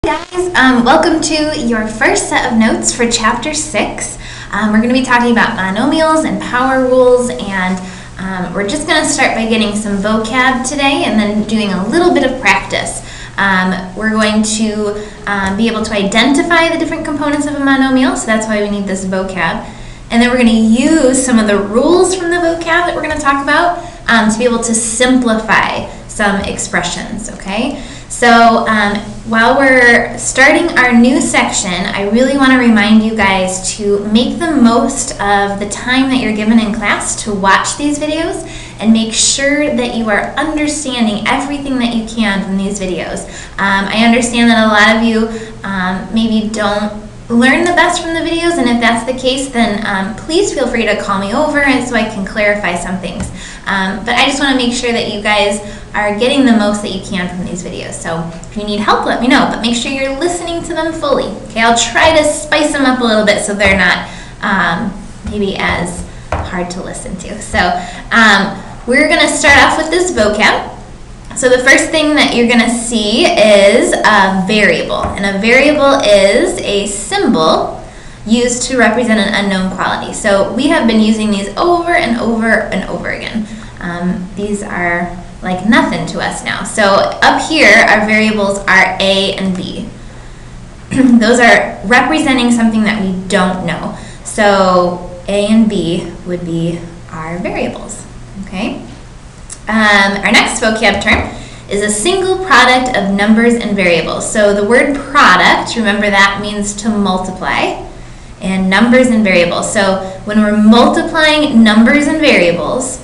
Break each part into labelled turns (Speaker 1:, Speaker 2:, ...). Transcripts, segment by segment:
Speaker 1: Guys, welcome to your first set of notes for Chapter 6. We're going to be talking about monomials and power rules, and we're just going to start by getting some vocab today and then doing a little bit of practice. We're going to be able to identify the different components of a monomial, so that's why we need this vocab. And then we're going to use some of the rules from the vocab that we're going to talk about to be able to simplify some expressions, okay? So while we're starting our new section, I really want to remind you guys to make the most of the time that you're given in class to watch these videos and make sure that you are understanding everything that you can from these videos. I understand that a lot of you maybe don't learn the best from the videos, and if that's the case, then please feel free to call me over and so I can clarify some things. But I just want to make sure that you guys are getting the most that you can from these videos. So if you need help, let me know, but make sure you're listening to them fully. Okay, I'll try to spice them up a little bit so they're not maybe as hard to listen to. So we're going to start off with this vocab. So the first thing that you're going to see is a variable, and a variable is a symbol used to represent an unknown quality. So we have been using these over and over and over again. These are like nothing to us now. So up here, our variables are A and B. Those are representing something that we don't know. So A and B would be our variables, okay? Our next vocab term is a single product of numbers and variables. So the word product, remember that means to multiply, and numbers and variables. So when we're multiplying numbers and variables,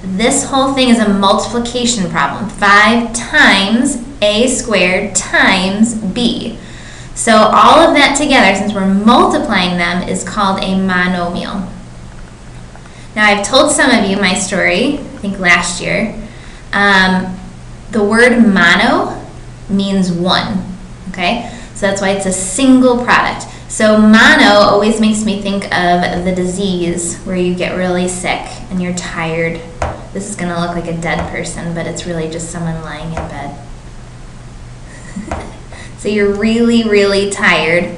Speaker 1: this whole thing is a multiplication problem. 5 times A squared times B. So all of that together, since we're multiplying them, is called a monomial. Now, I've told some of you my story, I think last year. The word mono means one, okay? So that's why it's a single product. So mono always makes me think of the disease where you get really sick and you're tired. This is going to look like a dead person, but it's really just someone lying in bed. So you're really, really tired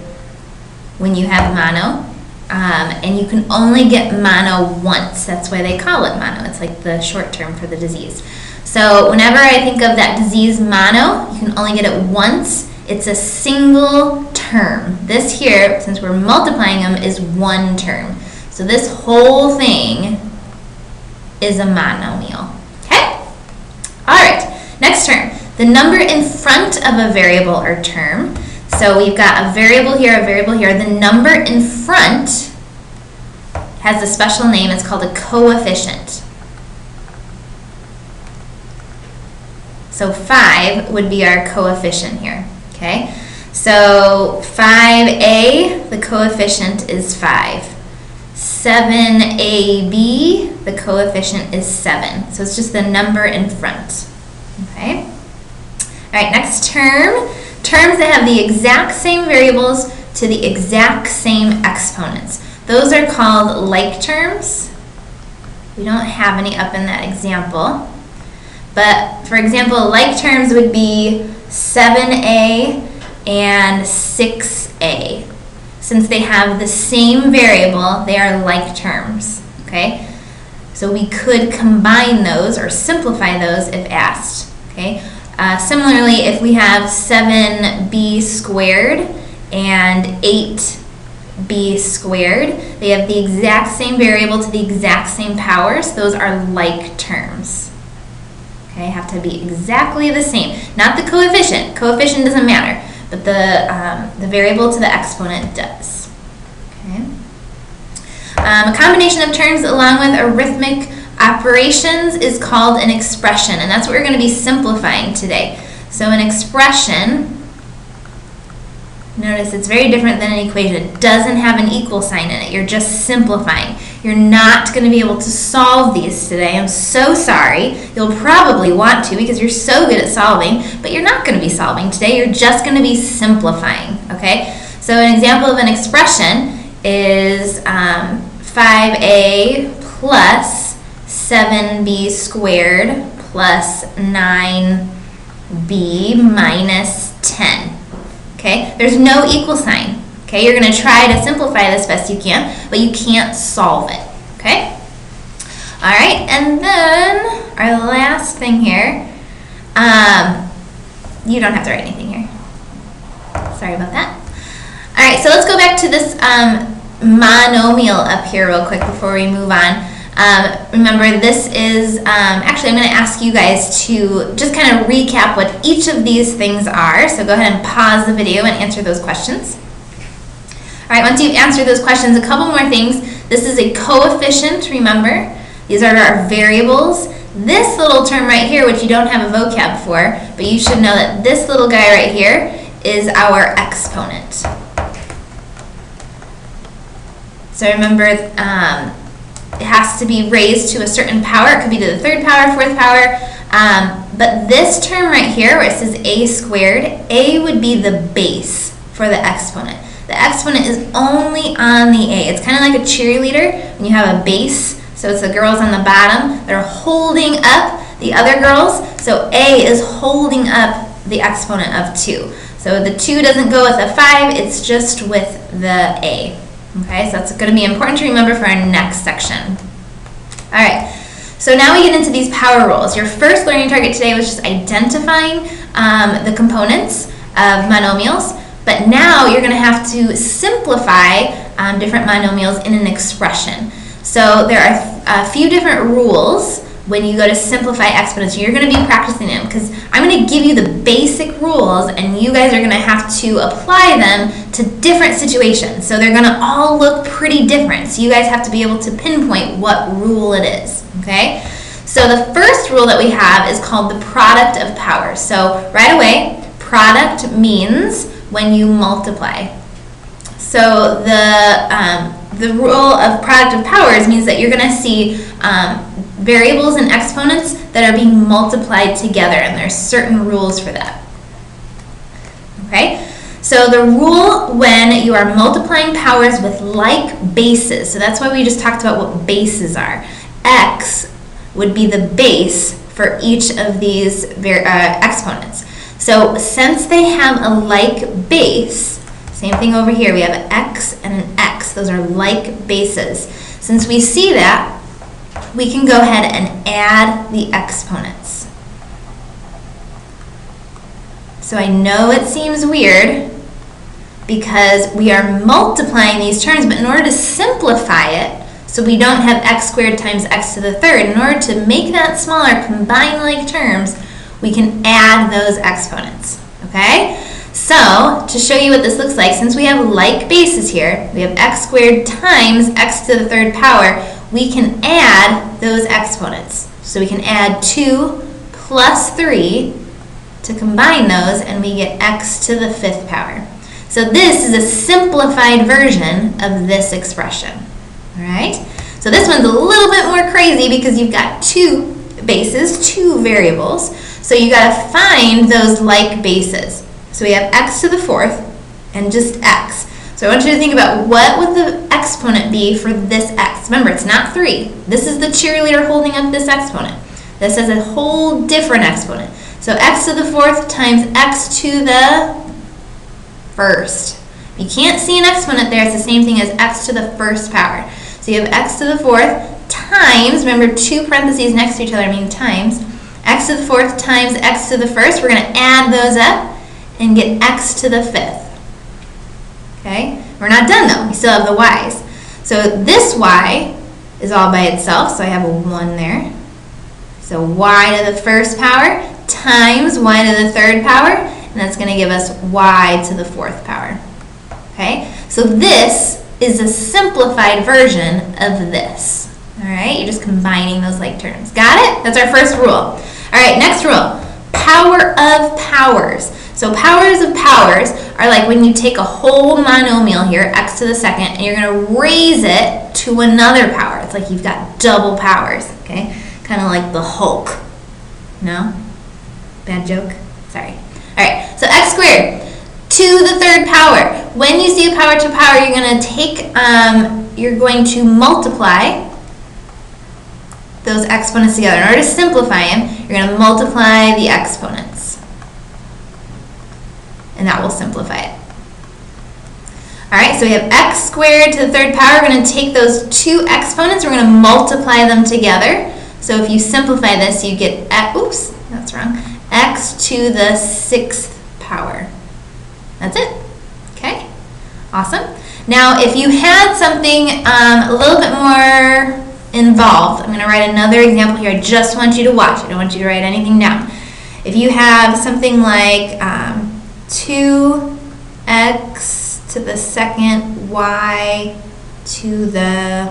Speaker 1: when you have mono. And you can only get mono once. That's why they call it mono. It's like the short term for the disease. So whenever I think of that disease mono, you can only get it once. It's a single term. This here, since we're multiplying them, is one term. So this whole thing is a monomial. Okay? All right, next term. The number in front of a variable or term. So we've got a variable here, a variable here. The number in front has a special name. It's called a coefficient. So 5 would be our coefficient here. Okay? So 5a, the coefficient is 5. 7ab, the coefficient is 7. So it's just the number in front. Okay? All right, next term. Terms that have the exact same variables to the exact same exponents. Those are called like terms. We don't have any up in that example. But for example, like terms would be 7a and 6a. Since they have the same variable, they are like terms. Okay? So we could combine those or simplify those if asked. Okay? Similarly, if we have 7b squared and 8b squared, they have the exact same variable to the exact same power, so those are like terms. Okay, have to be exactly the same. Not the coefficient. Coefficient doesn't matter, but the variable to the exponent does. Okay. A combination of terms along with arithmetic operations is called an expression, and that's what we're going to be simplifying today. So an expression, notice it's very different than an equation. It doesn't have an equal sign in it. You're just simplifying. You're not going to be able to solve these today. I'm so sorry. You'll probably want to because you're so good at solving, but you're not going to be solving today. You're just going to be simplifying, okay? So an example of an expression is 5a plus 7b squared plus 9b minus 10. Okay, there's no equal sign. Okay, you're going to try to simplify this best you can, but you can't solve it. Okay? All right, and then our last thing here, you don't have to write anything here. Sorry about that. All right, so let's go back to this monomial up here real quick before we move on. Remember, this is, actually I'm going to ask you guys to just kind of recap what each of these things are. So go ahead and pause the video and answer those questions. All right, once you've answered those questions, a couple more things. This is a coefficient, remember. These are our variables. This little term right here, which you don't have a vocab for, but you should know that this little guy right here is our exponent. So remember, it has to be raised to a certain power. It could be to the third power, fourth power. But this term right here, where it says a squared, a would be the base for the exponent. The exponent is only on the a. It's kind of like a cheerleader when you have a base. So it's the girls on the bottom that are holding up the other girls. So a is holding up the exponent of 2. So the 2 doesn't go with a 5, it's just with the a. Okay, so that's going to be important to remember for our next section. All right, so now we get into these power rules. Your first learning target today was just identifying the components of monomials, but now you're going to have to simplify different monomials in an expression. So there are a few different rules when you go to simplify exponents. You're going to be practicing them because I'm going to give you the basic rules and you guys are going to have to apply them to different situations. So they're going to all look pretty different. So you guys have to be able to pinpoint what rule it is. Okay? So the first rule that we have is called the product of powers. So right away, product means when you multiply. So the rule of product of powers means that you're going to see variables and exponents that are being multiplied together, and there's certain rules for that. Okay? So the rule when you are multiplying powers with like bases, so that's why we just talked about what bases are. X would be the base for each of these exponents. So since they have a like base, same thing over here, we have an x and an x. Those are like bases. Since we see that, we can go ahead and add the exponents. So I know it seems weird because we are multiplying these terms, but in order to simplify it, so we don't have x squared times x to the third, in order to make that smaller, combine like terms, we can add those exponents, okay? So, to show you what this looks like, since we have like bases here, we have x squared times x to the third power, we can add those exponents. So we can add 2 plus 3 to combine those, and we get x to the 5th power. So this is a simplified version of this expression. All right? So this one's a little bit more crazy because you've got 2 bases, 2 variables. So you got to find those like bases. So we have x to the 4th and just x. So I want you to think about what would the exponent be for this x. Remember, it's not 3. This is the cheerleader holding up this exponent. This has a whole different exponent. So x to the 4th times x to the 1st. You can't see an exponent there. It's the same thing as x to the 1st power. So you have x to the 4th times, remember 2 parentheses next to each other mean times, x to the 4th times x to the 1st. We're going to add those up and get x to the 5th. Okay? We're not done though. We still have the y's. So this y is all by itself, so I have a 1 there. So y to the 1st power times y to the 3rd power, and that's going to give us y to the 4th power. Okay? So this is a simplified version of this. All right? You're just combining those like terms. Got it? That's our first rule. All right, next rule. Power of powers. So powers of powers are like when you take a whole monomial here, x to the 2nd, and you're going to raise it to another power. It's like you've got double powers, okay? Kind of like the Hulk. No? Bad joke? Sorry. All right, so x squared to the 3rd power. When you see a power to power, you're going to take, you're going to multiply those exponents together. In order to simplify them, you're going to multiply the exponents. and that will simplify it. All right, so we have x squared to the third power. We're going to take those two exponents, we're going to multiply them together. So if you simplify this, you get, oops, that's wrong, x to the sixth power. That's it. Okay, awesome. Now, if you had something a little bit more involved, I'm going to write another example here. I just want you to watch. I don't want you to write anything down. If you have something like 2x to the second y to the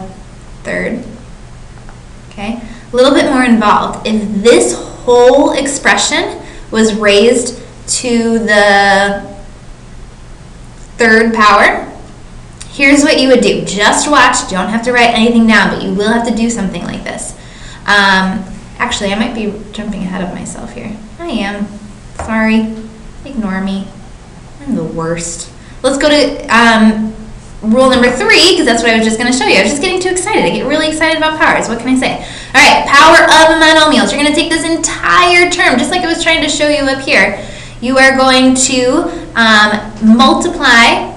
Speaker 1: third, okay, a little bit more involved. If this whole expression was raised to the third power, here's what you would do. Just watch. You don't have to write anything down, but you will have to do something like this. Actually, I might be jumping ahead of myself here. I am. Sorry. Ignore me. I'm the worst. Let's go to rule number 3, because that's what I was just going to show you. I was just getting too excited. I get really excited about powers. What can I say? All right, power of monomials. You're going to take this entire term, just like I was trying to show you up here. You are going to multiply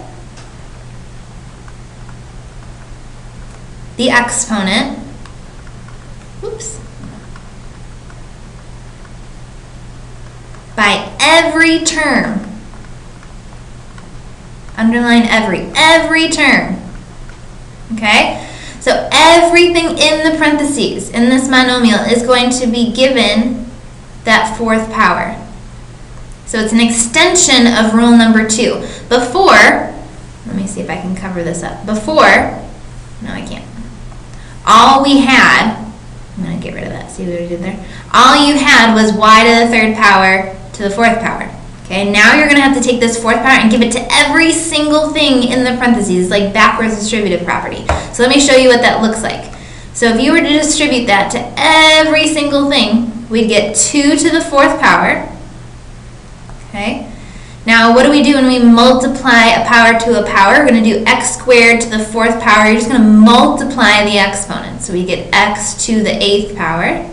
Speaker 1: the exponent, oops, by every term. Underline every term. Okay? So everything in the parentheses in this monomial is going to be given that fourth power. So it's an extension of rule number 2. Before, let me see if I can cover this up. Before, no I can't. All we had, I'm going to get rid of that, see what I did there? All you had was y to the third power to the fourth power. Okay, now you're going to have to take this fourth power and give it to every single thing in the parentheses, like backwards distributive property. So let me show you what that looks like. So if you were to distribute that to every single thing, we'd get 2 to the fourth power. Okay. Now, what do we do when we multiply a power to a power? We're going to do x squared to the fourth power. You're just going to multiply the exponent. So we get x to the 8th power.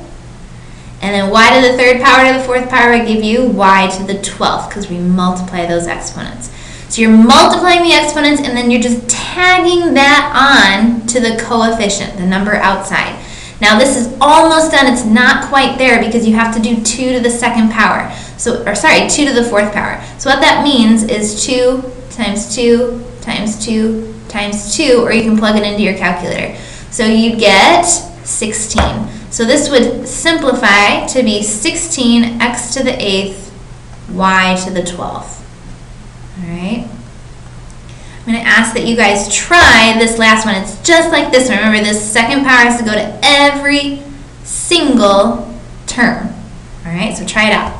Speaker 1: And then y to the third power to the fourth power, I give you y to the 12th, because we multiply those exponents. So you're multiplying the exponents, and then you're just tagging that on to the coefficient, the number outside. Now this is almost done. It's not quite there because you have to do 2 to the second power. So, or sorry, 2 to the fourth power. So what that means is 2 times 2 times 2 times 2, or you can plug it into your calculator. So you get 16. So this would simplify to be 16 x to the 8th, y to the 12th. All right. I'm going to ask that you guys try this last one. It's just like this one. Remember, this second power has to go to every single term. All right, so try it out.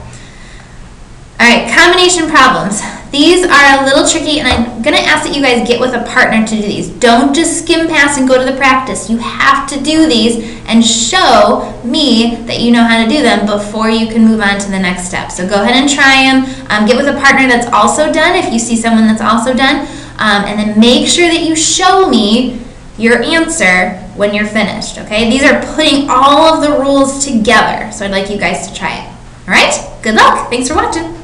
Speaker 1: All right, combination problems. These are a little tricky, and I'm going to ask that you guys get with a partner to do these. Don't just skim past and go to the practice. You have to do these and show me that you know how to do them before you can move on to the next step. So go ahead and try them. Get with a partner that's also done if you see someone that's also done. And then make sure that you show me your answer when you're finished, okay? These are putting all of the rules together, so I'd like you guys to try it. All right? Good luck. Thanks for watching.